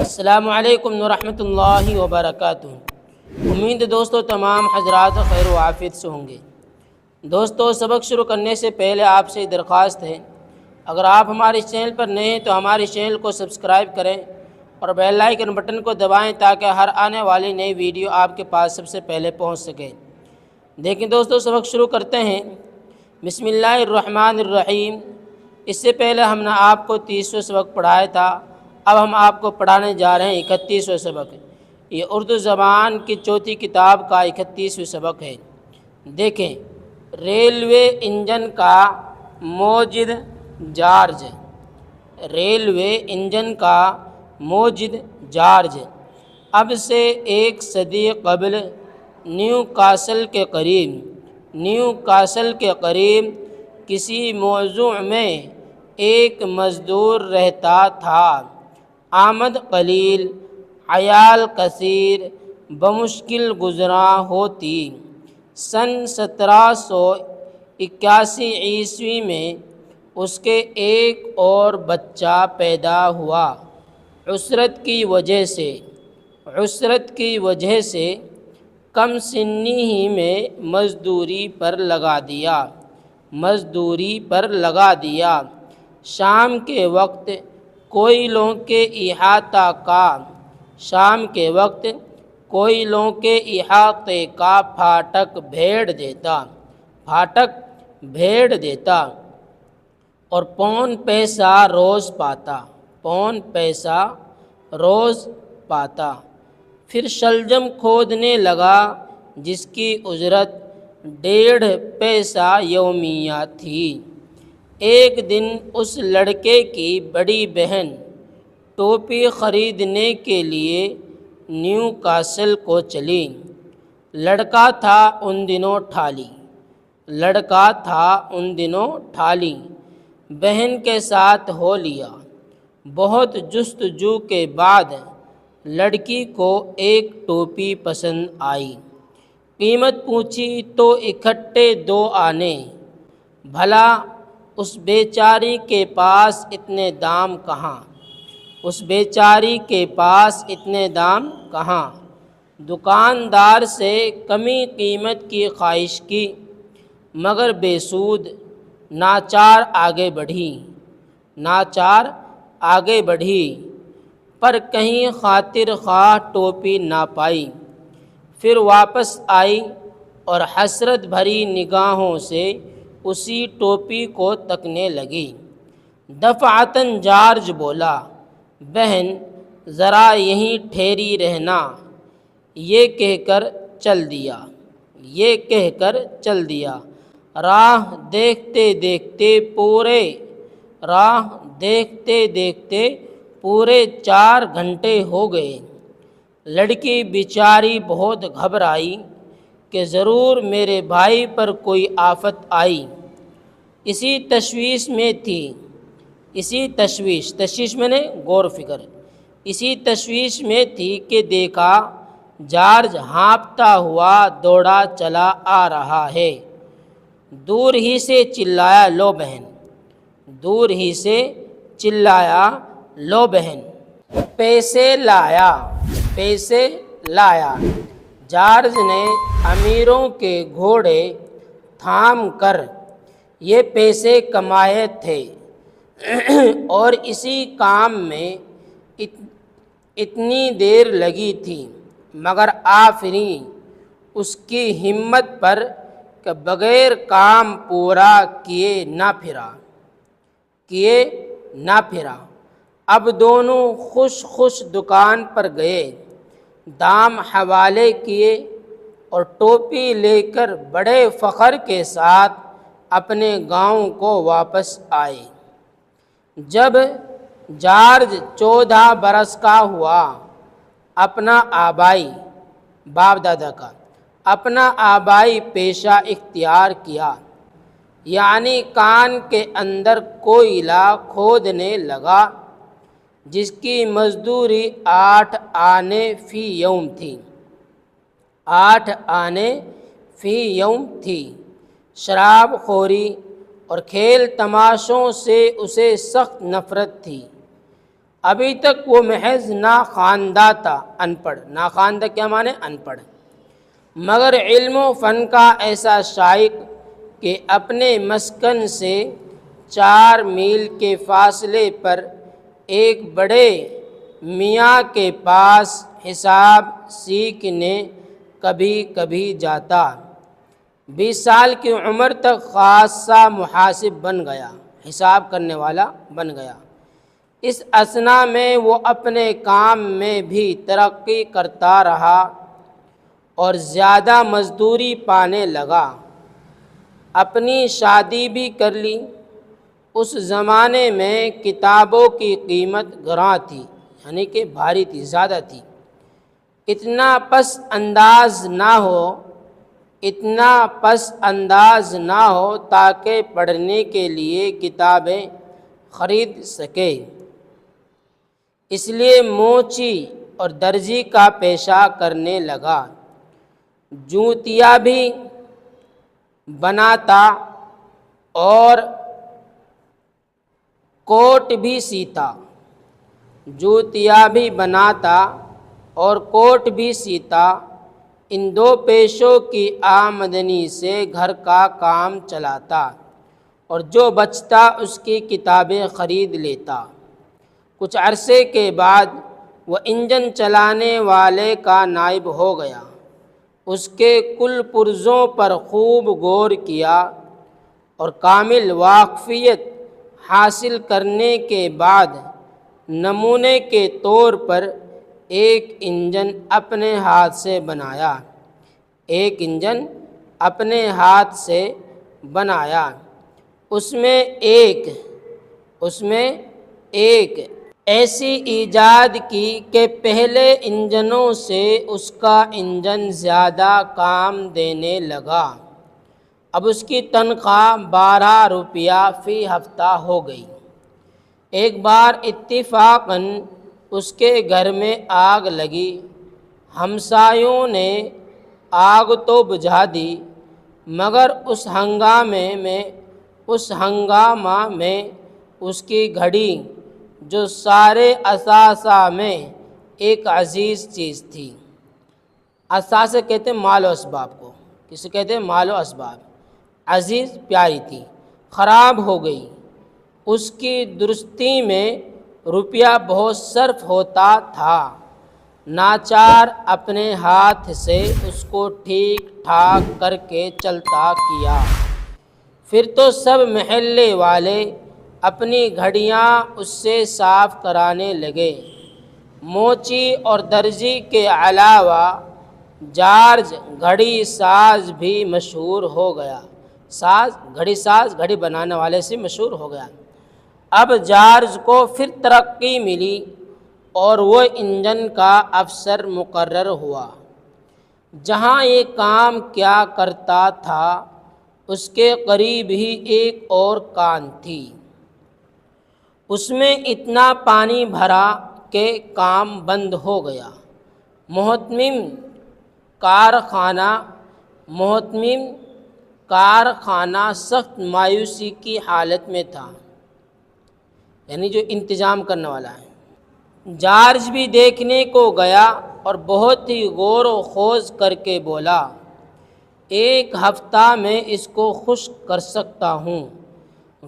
السلام علیکم ورحمۃ اللہ وبرکاتہ۔ امید دوستو تمام حضرات خیر و عافیت سے ہوں گے۔ دوستو سبق شروع کرنے سے پہلے آپ سے درخواست ہے، اگر آپ ہمارے چینل پر نئے ہیں تو ہمارے چینل کو سبسکرائب کریں اور بیل آئیکن بٹن کو دبائیں تاکہ ہر آنے والی نئی ویڈیو آپ کے پاس سب سے پہلے پہنچ سکے۔ دیکھیں دوستو سبق شروع کرتے ہیں۔ بسم اللہ الرحمن الرحیم۔ اس سے پہلے ہم نے آپ کو 30واں سبق پڑھایا تھا، اب ہم آپ کو پڑھانے جا رہے ہیں 31واں سبق۔ یہ اردو زبان کی چوتھی کتاب کا 31واں سبق ہے۔ دیکھیں، ریلوے انجن کا موجد چارج، ریلوے انجن کا موجد چارج اب سے 1 صدی قبل نیو کاسل کے قریب کسی موضوع میں ایک مزدور رہتا تھا، آمد قلیل عیال کثیر، بمشکل گزراں ہوتی۔ سن 1781 عیسوی میں اس کے ایک اور بچہ پیدا ہوا۔ عسرت کی وجہ سے کم سنی ہی میں مزدوری پر لگا دیا۔ شام کے وقت کوئلوں کے احاطے کا پھاٹک بھیڑ دیتا اور پون پیسہ روز پاتا۔ پھر شلجم کھودنے لگا جس کی اجرت 1.5 پیسہ یومیہ تھی۔ ایک دن اس لڑکے کی بڑی بہن ٹوپی خریدنے کے لیے نیو کاسل کو چلی۔ لڑکا تھا ان دنوں ٹھالی، بہن کے ساتھ ہو لیا۔ بہت جستجو کے بعد لڑکی کو ایک ٹوپی پسند آئی۔ قیمت پوچھی تو اکٹھے 2 آنے۔ بھلا اس بیچاری کے پاس اتنے دام کہاں؟ دکاندار سے کمی قیمت کی خواہش کی، مگر بے سود۔ ناچار آگے بڑھی پر کہیں خاطر خواہ ٹوپی نہ پائی۔ پھر واپس آئی اور حسرت بھری نگاہوں سے اسی ٹوپی کو تکنے لگی۔ دفعتاً جارج بولا، بہن ذرا یہیں ٹھہری رہنا۔ یہ کہہ کر چل دیا۔ راہ دیکھتے دیکھتے پورے 4 گھنٹے ہو گئے۔ لڑکی بیچاری بہت گھبرائی کہ ضرور میرے بھائی پر کوئی آفت آئی۔ اسی تشویش میں نے غور و فکر، اسی تشویش میں تھی کہ دیکھا جارج ہانپتا ہوا دوڑا چلا آ رہا ہے۔ دور ہی سے چلایا، لو بہن پیسے لایا۔ جارج نے امیروں کے گھوڑے تھام کر یہ پیسے کمائے تھے اور اسی کام میں اتنی دیر لگی تھی، مگر آفریں اس کی ہمت پر کہ بغیر کام پورا کیے نہ پھرا۔ اب دونوں خوش دکان پر گئے، دام حوالے کیے اور ٹوپی لے کر بڑے فخر کے ساتھ اپنے گاؤں کو واپس آئے۔ جب جارج 14 برس کا ہوا، اپنا آبائی پیشہ اختیار کیا، یعنی کان کے اندر کوئلہ کھودنے لگا، جس کی مزدوری 8 آنے فی یوم تھی۔ شراب خوری اور کھیل تماشوں سے اسے سخت نفرت تھی۔ ابھی تک وہ محض ناخواندہ تھا، ان پڑھ۔ ناخواندہ کیا معنی؟ ان پڑھ، مگر علم و فن کا ایسا شائق کہ اپنے مسکن سے 4 میل کے فاصلے پر ایک بڑے میاں کے پاس حساب سیکھنے کبھی کبھی جاتا۔ 20 سال کی عمر تک خاصا محاسب بن گیا، حساب کرنے والا بن گیا۔ اس اثنا میں وہ اپنے کام میں بھی ترقی کرتا رہا اور زیادہ مزدوری پانے لگا۔ اپنی شادی بھی کر لی۔ اس زمانے میں کتابوں کی قیمت گراں تھی، یعنی کہ بھاری تھی، زیادہ تھی۔ اتنا پس انداز نہ ہو تاکہ پڑھنے کے لیے کتابیں خرید سکے، اس لیے موچی اور درزی کا پیشہ کرنے لگا۔ جوتیاں بھی بناتا اور کوٹ بھی سیتا۔ جوتیاں بھی بناتا اور کوٹ بھی سیتا۔ ان 2 پیشوں کی آمدنی سے گھر کا کام چلاتا اور جو بچتا اس کی کتابیں خرید لیتا۔ کچھ عرصے کے بعد وہ انجن چلانے والے کا نائب ہو گیا۔ اس کے کل پرزوں پر خوب غور کیا اور کامل واقفیت حاصل کرنے کے بعد نمونے کے طور پر ایک انجن اپنے ہاتھ سے بنایا۔ ایک انجن اپنے ہاتھ سے بنایا۔ اس میں ایک ایسی ایجاد کی کہ پہلے انجنوں سے اس کا انجن زیادہ کام دینے لگا۔ اب اس کی تنخواہ 12 روپیہ فی ہفتہ ہو گئی۔ ایک بار اتفاقاً اس کے گھر میں آگ لگی۔ ہمسایوں نے آگ تو بجھا دی، مگر اس ہنگامہ میں اس کی گھڑی، جو سارے اثاثہ میں ایک عزیز چیز تھی، اثاثہ کہتے ہیں مال و اسباب کو، کسے کہتے ہیں؟ مال و اسباب، عزیز پیاری تھی، خراب ہو گئی۔ اس کی درستی میں روپیہ بہت صرف ہوتا تھا۔ ناچار اپنے ہاتھ سے اس کو ٹھیک ٹھاک کر کے چلتا کیا۔ پھر تو سب محلے والے اپنی گھڑیاں اس سے صاف کرانے لگے۔ موچی اور درزی کے علاوہ جارج گھڑی ساز بھی مشہور ہو گیا۔ گھڑی بنانے والے سے مشہور ہو گیا۔ اب جارج کو پھر ترقی ملی اور وہ انجن کا افسر مقرر ہوا۔ جہاں یہ کام کیا کرتا تھا اس کے قریب ہی ایک اور کان تھی۔ اس میں اتنا پانی بھرا کہ کام بند ہو گیا۔ محتمم کارخانہ سخت مایوسی کی حالت میں تھا، یعنی جو انتظام کرنے والا ہے۔ جارج بھی دیکھنے کو گیا اور بہت ہی غور و خوض کر کے بولا، 1 ہفتہ میں اس کو خشک کر سکتا ہوں۔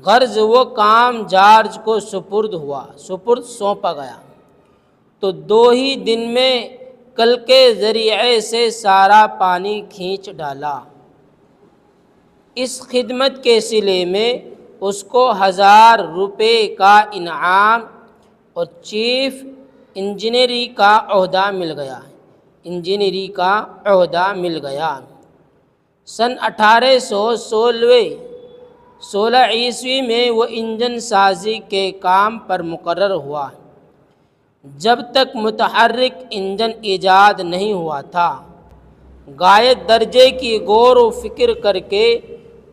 غرض وہ کام جارج کو سونپا گیا تو 2 ہی دن میں کل کے ذریعے سے سارا پانی کھینچ ڈالا۔ اس خدمت کے صلے میں اس کو 1000 روپے کا انعام اور چیف انجینئری کا عہدہ مل گیا۔ سن 1816 عیسوی میں وہ انجن سازی کے کام پر مقرر ہوا۔ جب تک متحرک انجن ایجاد نہیں ہوا تھا، غایت درجے کی غور و فکر کر کے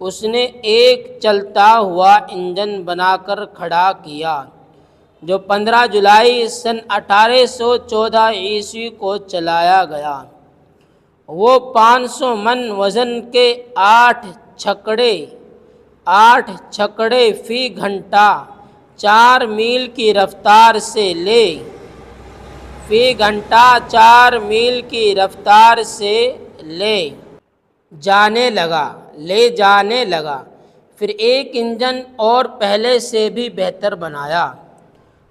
اس نے ایک چلتا ہوا انجن بنا کر کھڑا کیا، جو 15 جولائی سن 1814 عیسوی کو چلایا گیا۔ وہ 500 من وزن کے 8 چھکڑے فی گھنٹہ 4 میل کی رفتار سے لے فی گھنٹہ 4 میل کی رفتار سے لے جانے لگا پھر ایک انجن اور پہلے سے بھی بہتر بنایا۔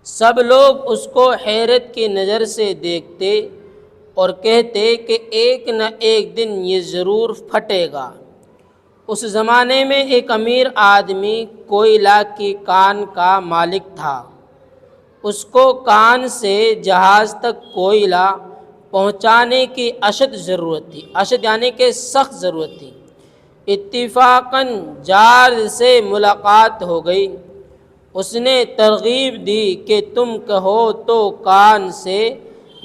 سب لوگ اس کو حیرت کی نظر سے دیکھتے اور کہتے کہ ایک نہ ایک دن یہ ضرور پھٹے گا۔ اس زمانے میں ایک امیر آدمی کوئلہ کی کان کا مالک تھا۔ اس کو کان سے جہاز تک کوئلہ پہنچانے کی اشد ضرورت تھی، اشد یعنی کہ سخت ضرورت تھی۔ اتفاقاً جارج سے ملاقات ہو گئی۔ اس نے ترغیب دی کہ تم کہو تو کان سے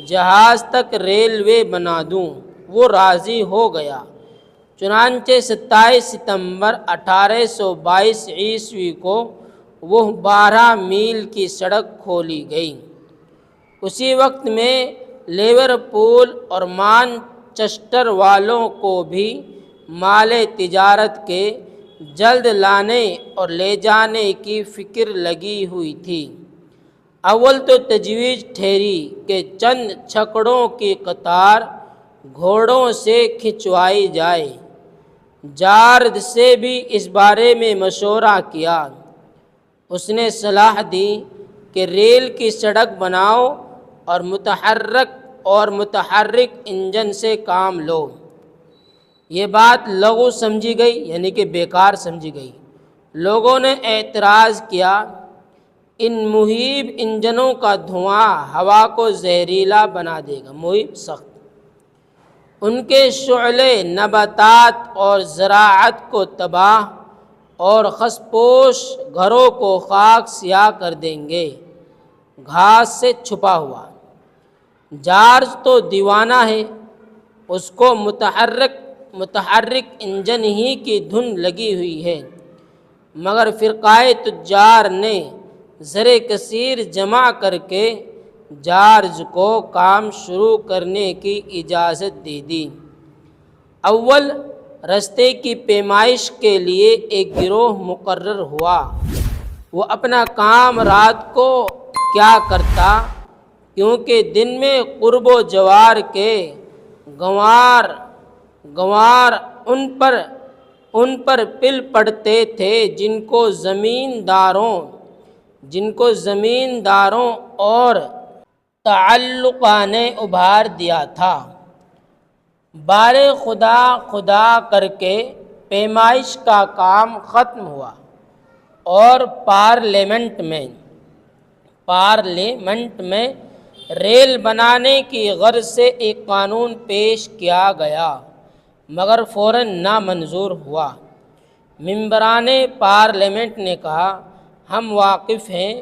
جہاز تک ریلوے بنا دوں۔ وہ راضی ہو گیا۔ چنانچہ 27 ستمبر 1822 عیسوی کو وہ 12 میل کی سڑک کھولی گئی۔ اسی وقت میں لیورپول اور مانچسٹر والوں کو بھی مال تجارت کے جلد لانے اور لے جانے کی فکر لگی ہوئی تھی۔ اول تو تجویز ٹھہری کہ چند چھکڑوں کی قطار گھوڑوں سے کھنچوائی جائے۔ جارج سے بھی اس بارے میں مشورہ کیا۔ اس نے صلاح دی کہ ریل کی سڑک بناؤ اور متحرک انجن سے کام لو۔ یہ بات لغو سمجھی گئی یعنی کہ بیکار سمجھی گئی۔ لوگوں نے اعتراض کیا، ان مہیب انجنوں کا دھواں ہوا کو زہریلا بنا دے گا۔ مہیب سخت، ان کے شعلے نباتات اور زراعت کو تباہ اور خس پوش گھروں کو خاک سیاہ کر دیں گے۔ گھاس سے چھپا ہوا جارج تو دیوانہ ہے، اس کو متحرک انجن ہی کی دھن لگی ہوئی ہے۔ مگر فرقۂ تجار نے زر کثیر جمع کر کے جارج کو کام شروع کرنے کی اجازت دے دی۔ اول رستے کی پیمائش کے لیے ایک گروہ مقرر ہوا۔ وہ اپنا کام رات کو کیا کرتا، کیونکہ دن میں قرب و جوار کے گنوار ان پر پل پڑتے تھے جن کو زمینداروں اور تعلقہ نے ابھار دیا تھا۔ بارے خدا کر کے پیمائش کا کام ختم ہوا اور پارلیمنٹ میں ریل بنانے کی غرض سے ایک قانون پیش کیا گیا، مگر فوراً نامنظور ہوا۔ ممبران پارلیمنٹ نے کہا، ہم واقف ہیں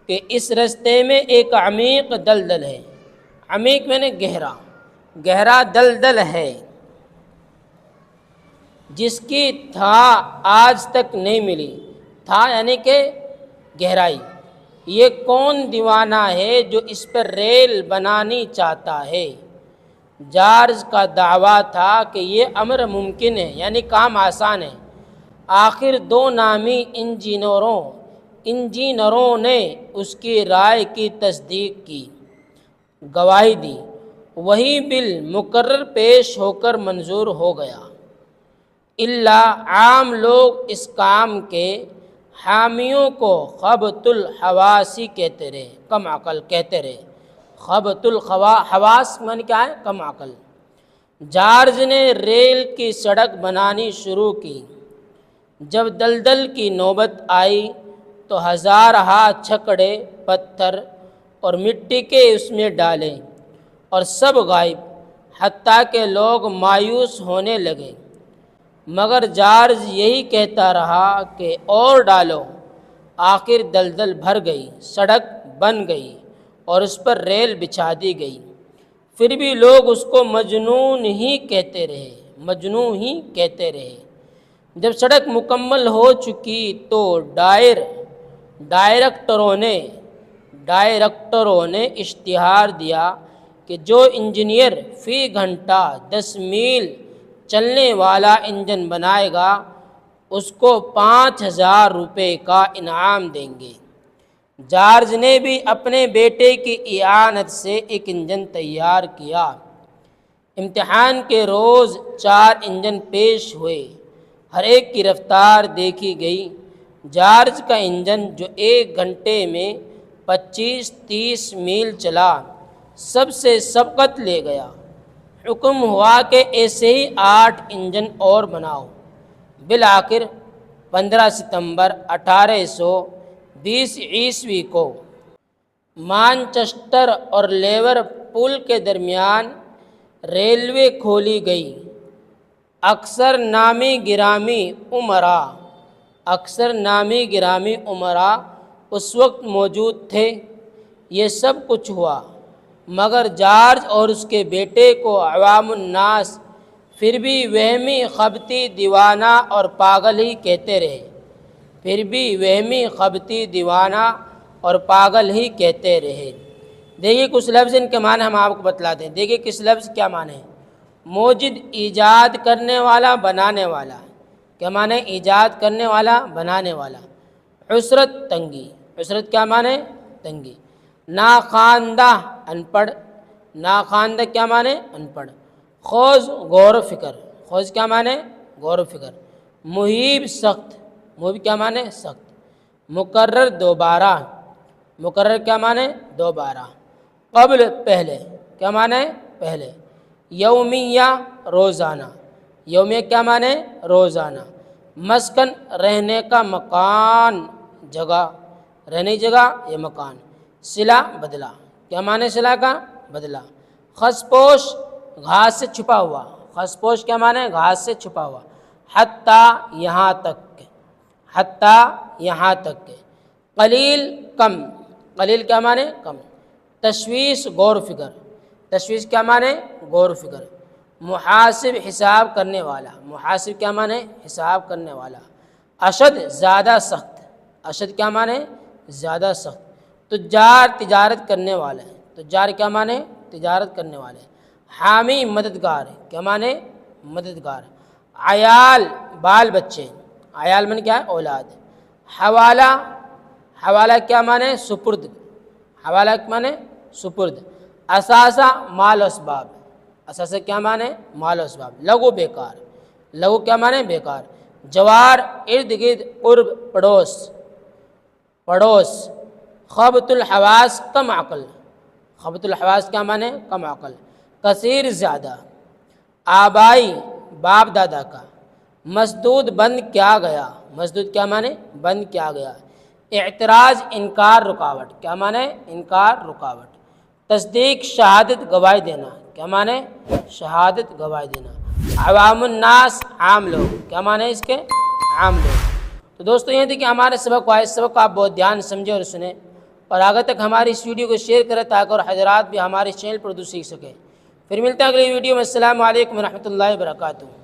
کہ اس رستے میں ایک عمیق دلدل ہے۔ عمیق میں نے گہرا دلدل ہے، جس کی تھا آج تک نہیں ملی۔ تھا یعنی کہ گہرائی۔ یہ کون دیوانہ ہے جو اس پر ریل بنانی چاہتا ہے؟ جارج کا دعویٰ تھا کہ یہ امر ممکن ہے، یعنی کام آسان ہے۔ آخر 2 نامی انجینئروں نے اس کی رائے کی تصدیق کی، گواہی دی۔ وہی بل مقرر پیش ہو کر منظور ہو گیا۔ عام لوگ اس کام کے حامیوں کو خبط الحواسی کہتے رہے، کم عقل کہتے رہے۔ خبط الحواس من کیا ہے؟ کم عقل۔ جارج نے ریل کی سڑک بنانی شروع کی۔ جب دلدل کی نوبت آئی تو ہزارہا چھکڑے پتھر اور مٹی کے اس میں ڈالے اور سب غائب، حتیٰ کہ لوگ مایوس ہونے لگے۔ مگر جارج یہی کہتا رہا کہ اور ڈالو۔ آخر دلدل بھر گئی، سڑک بن گئی اور اس پر ریل بچھا دی گئی۔ پھر بھی لوگ اس کو مجنون ہی کہتے رہے۔ جب سڑک مکمل ہو چکی تو ڈائریکٹروں نے اشتہار دیا کہ جو انجینئر فی گھنٹہ 10 میل چلنے والا انجن بنائے گا اس کو 5000 روپے کا انعام دیں گے۔ جارج نے بھی اپنے بیٹے کی اعانت سے ایک انجن تیار کیا۔ امتحان کے روز 4 انجن پیش ہوئے، ہر ایک کی رفتار دیکھی گئی۔ جارج کا انجن جو 1 گھنٹے میں 25-30 میل چلا سب سے سبقت لے گیا۔ حکم ہوا کہ ایسے ہی 8 انجن اور بناؤ۔ بالآخر 15 ستمبر 1820 عیسوی کو مانچسٹر اور لیورپول کے درمیان ریلوے کھولی گئی۔ اکثر نامی گرامی امراء اس وقت موجود تھے۔ یہ سب کچھ ہوا مگر جارج اور اس کے بیٹے کو عوام الناس پھر بھی وہمی، خبتی، دیوانہ اور پاگل ہی کہتے رہے۔ دیکھیے کچھ لفظ ان کے معنی ہم آپ کو بتلاتے ہیں۔ دیکھیے کس لفظ کیا معنی ہے؟ موجد ایجاد کرنے والا، بنانے والا۔ کیا معنی؟ ایجاد کرنے والا، بنانے والا۔ عسرت، تنگی۔ عسرت کیا معنی؟ تنگی۔ ناخواندہ، ان پڑھ۔ ناخواندہ کیا معنی؟ ان پڑھ۔ خوض، غور و فکر۔ خوض کیا معنی؟ غور و فکر۔ محیب، سخت۔ محیب کیا معنی؟ سخت۔ مقرر، دوبارہ۔ مقرر کیا معنی؟ دوبارہ۔ قبل، پہلے۔ کیا معنی؟ پہلے۔ یومیہ، روزانہ۔ یومیہ کیا معنی؟ روزانہ۔ مسکن، رہنے کا مکان، جگہ۔ رہنے کی جگہ یا مکان۔ صلہ، بدلہ۔ کیا معنی صلہ کا؟ بدلہ۔ خسپوش، گھاس سے چھپا ہوا۔ خسپوش کیا معنی؟ گھاس سے چھپا ہوا۔ حتیٰ، یہاں تک کہ۔ حتیٰ، یہاں تک کہ۔ قلیل، کم۔ قلیل کیا معنی؟ کم۔ تشویش، غور و فکر۔ تشویش کیا معنی؟ غور و فکر۔ محاسب، حساب کرنے والا۔ محاسب کیا معنی؟ حساب کرنے والا۔ اشد، زیادہ سخت۔ اشد کیا معنی؟ زیادہ سخت۔ تجار، تجارت کرنے والے۔ تجار کیا معنی؟ تجارت کرنے والے۔ حامی، مددگار۔ کیا معنی؟ مددگار۔ عیال، بال بچے۔ عیال من کیا ہے؟ اولاد۔ حوالہ، حوالہ کیا معنی؟ سپرد۔ حوالہ کیا معنی؟ سپرد۔ اثاثہ، مال و اسباب۔ اثاثہ کیا معنی؟ مال و اسباب۔ لغو، بیکار۔ لغو کیا معنی؟ بیکار۔ جوار، ارد گرد، قرب، پڑوس۔ پڑوس۔ خبط الحواس، کم عقل۔ خبط الحواس کیا معنی؟ کم عقل۔ کثیر، زیادہ۔ آبائی، باپ دادا کا۔ مسدود، بند کیا گیا۔ مسدود کیا معنی؟ بند کیا گیا۔ اعتراض، انکار، رکاوٹ۔ کیا معنی؟ انکار، رکاوٹ۔ تصدیق، شہادت، گواہی دینا۔ کیا معنی؟ شہادت، گواہی دینا۔ عوام الناس، عام لوگ۔ کیا معنی اس کے؟ عام لوگ۔ تو دوستو یہ تھی کہ ہمارے سبق کو اس سبق کو آپ بہت دھیان سمجھیں اور سنیں، اور آگے تک ہماری اس ویڈیو کو شیئر کریں تاکہ اور حضرات بھی ہمارے چینل پر اردو سیکھ سکیں۔ پھر ملتے ہیں اگلی ویڈیو میں۔ السلام علیکم ورحمۃ اللہ وبرکاتہ۔